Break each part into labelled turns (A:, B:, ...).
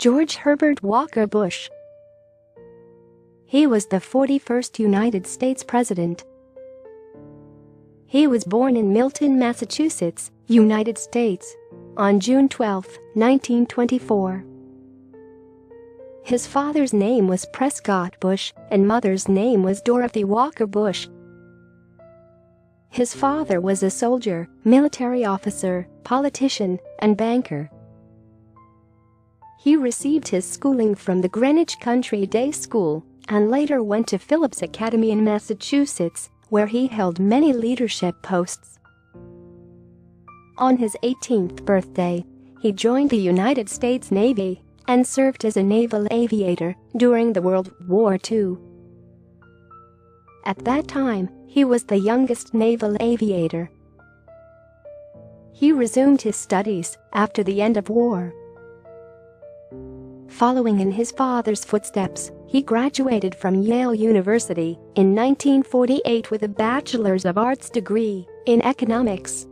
A: George Herbert Walker Bush. He was the 41st United States President. He was born in Milton, Massachusetts, United States, on June 12, 1924. His father's name was Prescott Bush and mother's name was Dorothy Walker Bush. His father was a soldier, military officer, politician, and banker. He received his schooling from the Greenwich Country Day School and later went to Phillips Academy in Massachusetts, where he held many leadership posts. On his 18th birthday, he joined the United States Navy and served as a naval aviator during the World War II. At that time, he was the youngest naval aviator. He resumed his studies after the end of war. Following in his father's footsteps, he graduated from Yale University in 1948 with a Bachelor's of Arts degree in economics.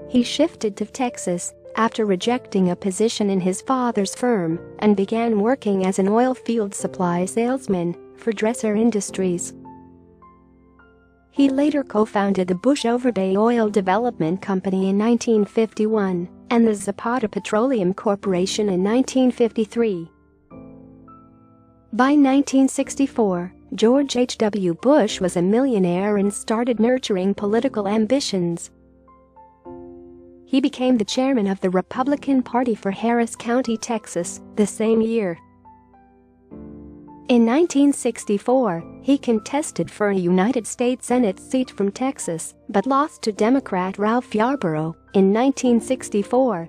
A: He shifted to Texas after rejecting a position in his father's firm and began working as an oil field supply salesman for Dresser Industries. He later co-founded the Bush Overbay Oil Development Company in 1951 and the Zapata Petroleum Corporation in 1953. By 1964, George H.W. Bush was a millionaire and started nurturing political ambitions. He became the chairman of the Republican Party for Harris County, Texas, the same year. In 1964, he contested for a United States Senate seat from Texas but lost to Democrat Ralph Yarborough in 1964.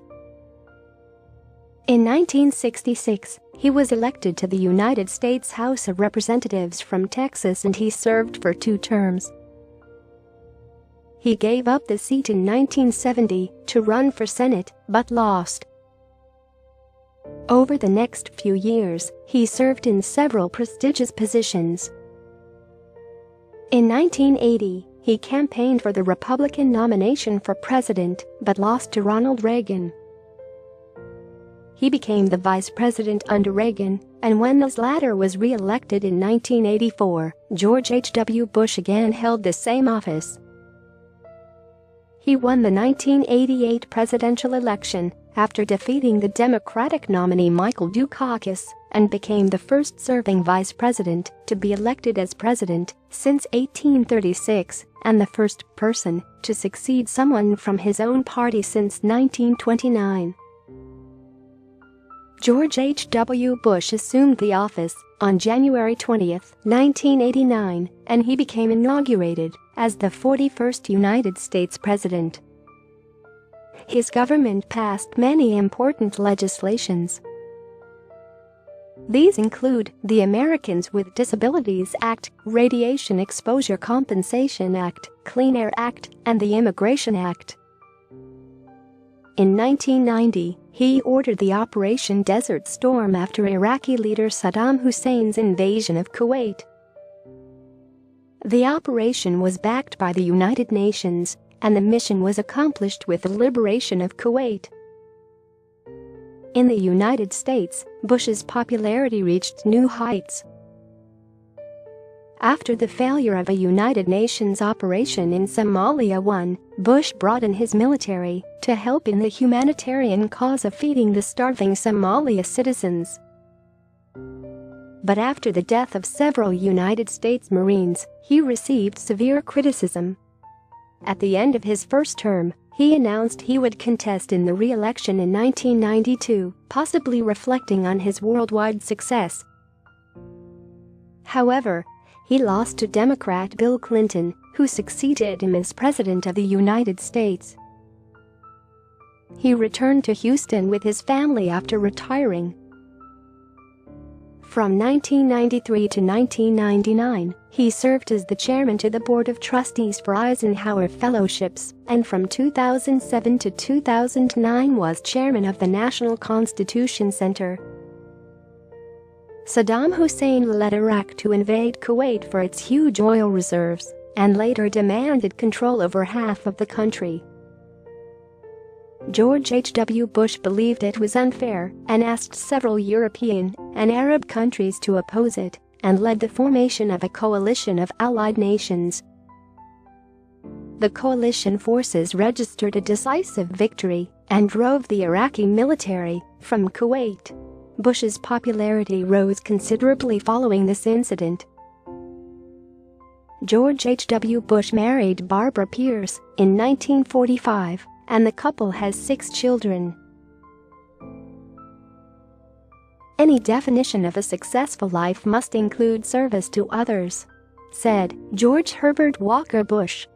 A: In 1966, he was elected to the United States House of Representatives from Texas and he served for 2 terms. He gave up the seat in 1970 to run for Senate but lost. Over the next few years, he served in several prestigious positions. In 1980, he campaigned for the Republican nomination for president but lost to Ronald Reagan. He became the vice president under Reagan, and when this latter was re-elected in 1984, George H.W. Bush again held the same office. He won the 1988 presidential election after defeating the Democratic nominee Michael Dukakis and became the first serving vice president to be elected as president since 1836 and the first person to succeed someone from his own party since 1929. George H.W. Bush assumed the office on January 20, 1989, and he became inaugurated as the 41st United States President. His government passed many important legislations. These include the Americans with Disabilities Act, Radiation Exposure Compensation Act, Clean Air Act, and the Immigration Act. In 1990, he ordered the Operation Desert Storm after Iraqi leader Saddam Hussein's invasion of Kuwait. The operation was backed by the United Nations, and the mission was accomplished with the liberation of Kuwait. In the United States, Bush's popularity reached new heights. After the failure of a United Nations operation in Somalia, Bush brought in his military to help in the humanitarian cause of feeding the starving Somalia citizens. But after the death of several United States Marines, he received severe criticism. At the end of his first term, he announced he would contest in the re-election in 1992, possibly reflecting on his worldwide success. However, he lost to Democrat Bill Clinton, who succeeded him as President of the United States. He returned to Houston with his family after retiring. From 1993 to 1999, he served as the chairman to the Board of Trustees for Eisenhower Fellowships, and from 2007 to 2009 was chairman of the National Constitution Center. Saddam Hussein led Iraq to invade Kuwait for its huge oil reserves and later demanded control over half of the country. George H.W. Bush believed it was unfair and asked several European and Arab countries to oppose it and led the formation of a coalition of allied nations. The coalition forces registered a decisive victory and drove the Iraqi military from Kuwait. Bush's popularity rose considerably following this incident. George H.W. Bush married Barbara Pierce in 1945, and the couple has 6 children. Any definition of a successful life must include service to others, said George Herbert Walker Bush.